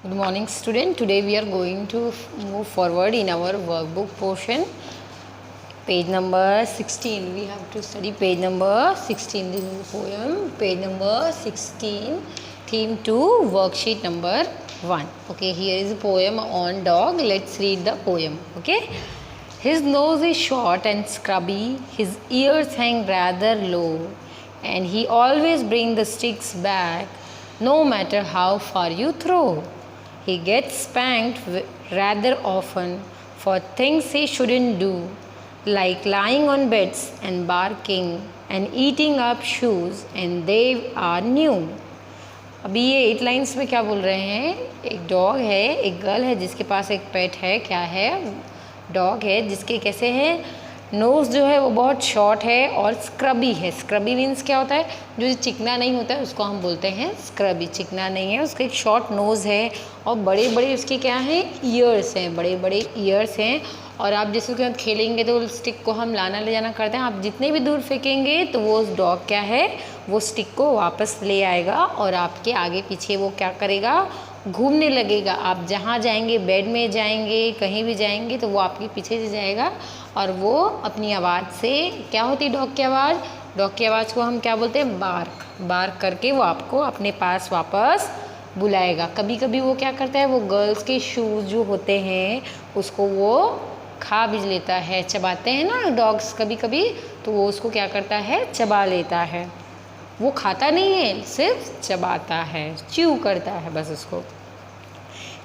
Good morning, student. Today we are going to move forward in our workbook portion. Page number 16. We have to study page number 16. This is the poem. Page number 16. Theme 2. Worksheet number 1. Okay, here is a poem on dog. Let's read the poem. Okay. His nose is short and scrubby. His ears hang rather low. And he always brings the sticks back, no matter how far you throw. He gets spanked rather often for things he shouldn't do, like lying on beds and barking and eating up shoes, and they are new. अभी ये 8 lines में क्या बोल रहे हैं? एक dog है, एक गर्ल है जिसके पास एक पेट है. क्या है? डॉग है जिसके कैसे हैं, नोज़ जो है वो बहुत शॉर्ट है और स्क्रबी है. स्क्रबी मीन्स क्या होता है? जो चिकना नहीं होता है उसको हम बोलते हैं स्क्रबी. चिकना नहीं है, उसका एक शॉर्ट नोज़ है और बड़े बड़े उसके क्या हैं, ईयर्स हैं, बड़े बड़े ईयर्स हैं. और आप जैसे उसके साथ खेलेंगे तो स्टिक को हम लाना ले जाना करते हैं. आप जितने भी दूर फेंकेंगे तो वो डॉग क्या है, वो स्टिक को वापस ले आएगा और आपके आगे पीछे वो क्या करेगा, घूमने लगेगा. आप जहाँ जाएंगे, बेड में जाएंगे, कहीं भी जाएंगे तो वो आपके पीछे से जाएगा और वो अपनी आवाज़ से, क्या होती है डॉग की आवाज़? डॉग की आवाज़ को हम क्या बोलते हैं? बार्क. बार्क करके वो आपको अपने पास वापस बुलाएगा. कभी कभी वो क्या करता है, वो गर्ल्स के शूज़ जो होते हैं उसको वो खा भी लेता है. चबाते हैं ना डॉग्स कभी कभी, तो वो उसको क्या करता है, चबा लेता है. वो खाता नहीं है, सिर्फ चबाता है, च्यू करता है बस उसको.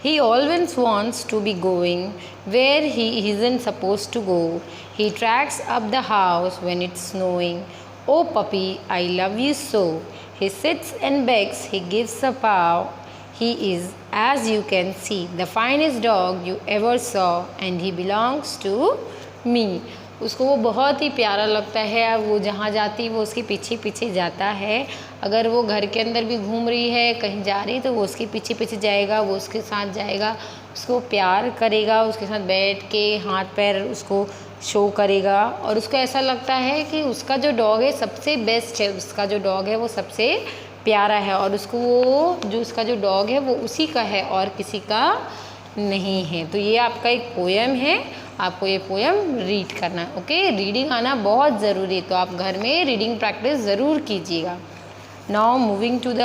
He always wants to be going where he isn't supposed to go. He tracks up the house when it's snowing. Oh puppy, I love you so. He sits and begs, he gives a paw. He is, as you can see, the finest dog you ever saw, and he belongs to me. उसको वो बहुत ही प्यारा लगता है. वो जहाँ जाती वो उसके पीछे पीछे जाता है. अगर वो घर के अंदर भी घूम रही है, कहीं जा रही तो वो उसके पीछे पीछे जाएगा, वो उसके साथ जाएगा, उसको प्यार करेगा, उसके साथ बैठ के हाथ पैर उसको शो करेगा. और उसको ऐसा लगता है कि उसका जो डॉग है सबसे बेस्ट है, उसका जो डॉग है वो सबसे प्यारा है और उसको वो जो उसका जो डॉग है वो उसी का है और किसी का नहीं है. तो ये आपका एक पोएम है, आपको ये पोएम रीड करना है. ओके, रीडिंग आना बहुत ज़रूरी है, तो आप घर में रीडिंग प्रैक्टिस ज़रूर कीजिएगा. Now moving to the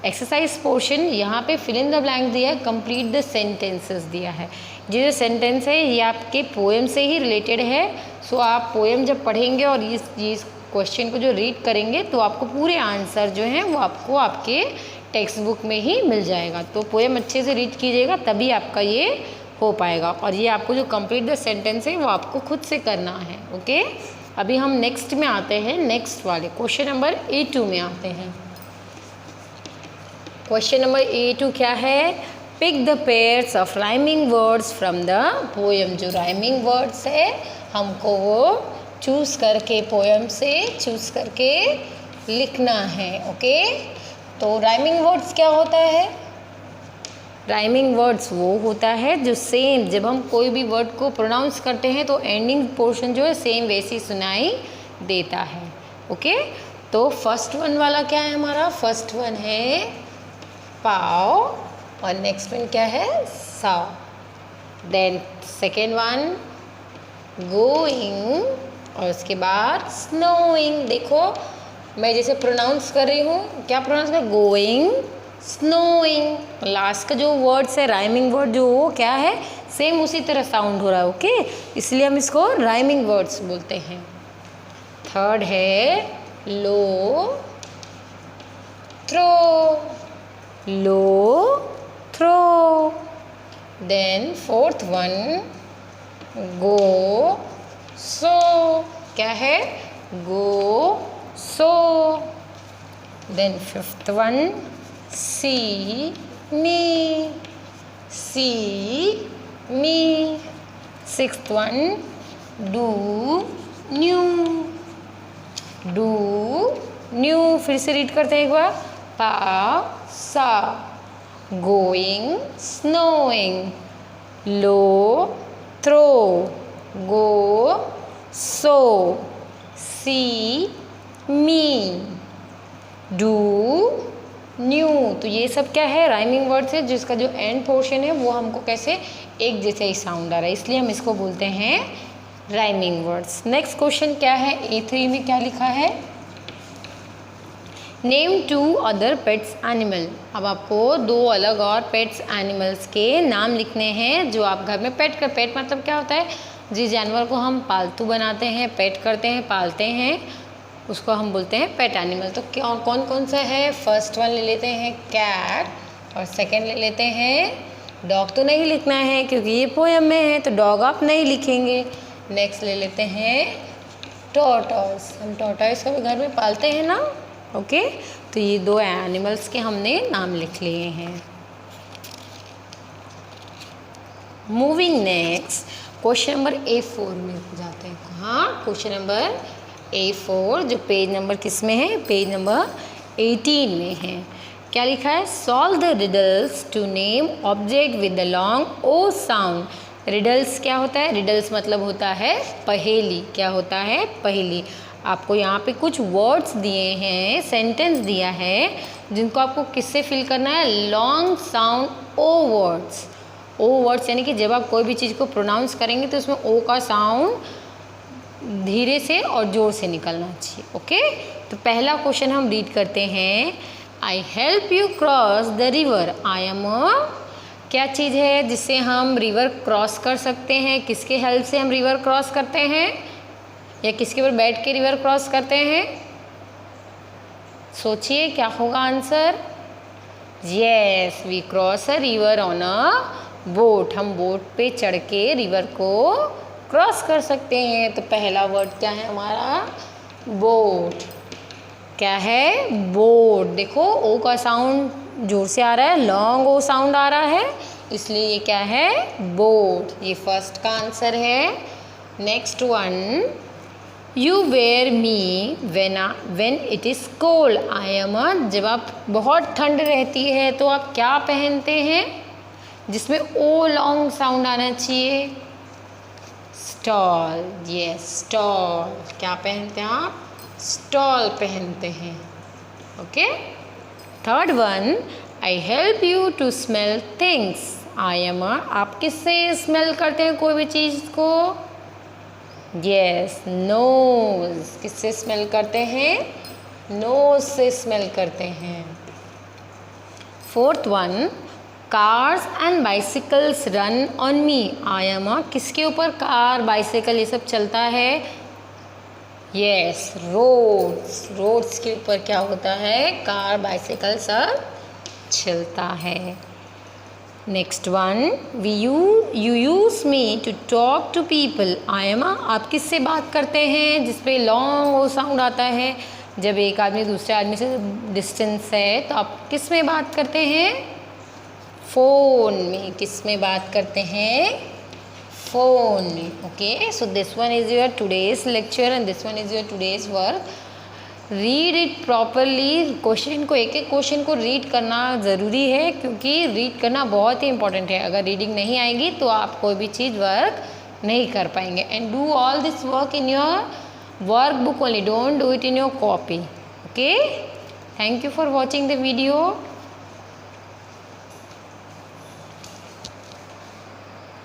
exercise portion. यहाँ पे फिल इन द ब्लैंक दिया है, कंप्लीट द सेंटेंसेस दिया है. ये जो सेंटेंस है ये आपके पोएम से ही रिलेटेड है. सो आप पोएम जब पढ़ेंगे और इस क्वेश्चन को जो रीड करेंगे तो आपको पूरे आंसर जो हैं वो आपको आपके टेक्स्ट बुक में ही मिल जाएगा. तो पोएम अच्छे से रीड कीजिएगा तभी आपका ये हो पाएगा. और ये आपको जो कंप्लीट द सेंटेंस है वो आपको खुद से करना है. ओके, अभी हम नेक्स्ट में आते हैं, नेक्स्ट वाले क्वेश्चन नंबर A2 में आते हैं. क्वेश्चन नंबर A2 क्या है? Pick the pairs of rhyming words from the poem. जो राइमिंग वर्ड्स है हमको वो चूज़ करके, पोएम से चूज़ करके लिखना है. ओके, तो राइमिंग वर्ड्स क्या होता है? राइमिंग वर्ड्स वो होता है जो सेम, जब हम कोई भी वर्ड को प्रोनाउंस करते हैं तो एंडिंग पोर्शन जो है सेम वैसे ही सुनाई देता है. ओके, तो फर्स्ट वन वाला क्या है हमारा? फर्स्ट वन है पाव और नेक्स्ट वन क्या है? Saw. Then second one going और उसके बाद स्नोइंग. देखो मैं जैसे प्रोनाउंस कर रही हूँ, क्या प्रोनाउंस कर? Going, snowing. लास्ट का जो वर्ड्स है राइमिंग वर्ड जो वो क्या है, सेम उसी तरह साउंड हो रहा है. ओके, इसलिए हम इसको राइमिंग वर्ड्स बोलते हैं. थर्ड है low throw, low throw. Then fourth one go so. क्या है? Go so. Then fifth one see me, see me. Sixth one do new, do new. फिर से रीड करते हैं एक बार. पा सा, going snowing, low throw, go so, see me, do new. तो ये सब क्या है, राइमिंग वर्ड्स है जिसका जो एंड पोर्शन है वो हमको कैसे एक जैसे ही साउंड आ रहा है, इसलिए हम इसको बोलते हैं राइमिंग वर्ड्स। नेक्स्ट क्वेश्चन क्या है, A3 में क्या लिखा है, नेम 2 अदर पेट्स एनिमल। अब आपको 2 अलग और पेट्स एनिमल्स के नाम लिखने हैं जो आप घर में पेट मतलब क्या होता है, जिस जानवर को हम पालतू बनाते हैं, पेट करते हैं, पालते हैं, उसको हम बोलते हैं पेट एनिमल। तो क्या कौन कौन सा है, फर्स्ट वन ले लेते हैं कैट और सेकंड ले लेते हैं डॉग। तो नहीं लिखना है क्योंकि ये पोएम में है, तो डॉग आप नहीं लिखेंगे। नेक्स्ट ले लेते हैं टॉर्टॉइस, हम टॉर्टॉइस को भी घर में पालते हैं ना, ओके। तो ये 2 एनिमल्स के हमने नाम लिख लिए हैं। Moving next, question number A4 में जाते हैं। कहाँ, क्वेश्चन नंबर A4 जो पेज नंबर किस में है, पेज नंबर 18 में है। क्या लिखा है, solve the riddles to name object with the long o sound. Riddles क्या होता है, रिडल्स मतलब होता है पहेली। क्या होता है, पहेली। आपको यहाँ पे कुछ वर्ड्स दिए हैं, सेंटेंस दिया है जिनको आपको किससे फिल करना है, लॉन्ग साउंड ओ वर्ड्स। ओ वर्ड्स यानी कि जब आप कोई भी चीज़ को प्रोनाउंस करेंगे तो उसमें ओ का साउंड धीरे से और जोर से निकलना चाहिए, ओके। तो पहला क्वेश्चन हम रीड करते हैं, आई help you cross the river. I am क्या चीज़ है जिससे हम रिवर क्रॉस कर सकते हैं, किसके हेल्प से हम रिवर क्रॉस करते हैं, या किसके ऊपर बैठ के रिवर क्रॉस करते हैं, सोचिए क्या होगा answer. Yes, we cross a river on a boat. हम बोट पे चढ़ के रिवर को क्रॉस कर सकते हैं। तो पहला वर्ड क्या है हमारा, बोट। क्या है, बोट। देखो ओ का साउंड जोर से आ रहा है, लॉन्ग ओ साउंड आ रहा है, इसलिए ये क्या है, बोट। ये फर्स्ट का आंसर है। Next one, you wear me when it is cold. I am जब आप बहुत ठंड रहती है तो आप क्या पहनते हैं जिसमें ओ लॉन्ग साउंड आना चाहिए, स्टॉल। Yes, stall. क्या पहनते हैं आप, स्टॉल पहनते हैं, okay. Third one, I help you to smell things. I am आप किससे स्मेल करते हैं कोई भी चीज़ को, यस, नोज। किससे स्मेल करते हैं, नोज से स्मेल करते हैं। Fourth one, cars and bicycles run on me. I am किसके ऊपर कार बाइसिकल ये सब चलता है, यस, रोड्स। रोड्स के ऊपर क्या होता है, कार बाइसिकल सब चलता है। Next one, you use me to talk to people. I am आप किससे बात करते हैं जिसपे लॉन्ग वो साउंड आता है, जब एक आदमी दूसरे आदमी से डिस्टेंस है तो आप किस में बात करते हैं, फ़ोन में। किस में बात करते हैं, फ़ोन में, okay. So this one is your today's lecture and this one is your today's work. Read it properly. Question को, एक एक क्वेश्चन को रीड करना ज़रूरी है क्योंकि रीड करना बहुत ही इंपॉर्टेंट है। अगर रीडिंग नहीं आएगी तो आप कोई भी चीज़ वर्क नहीं कर पाएंगे। And do all this work in your work book only, don't do it in your copy, okay. Thank you for watching the video.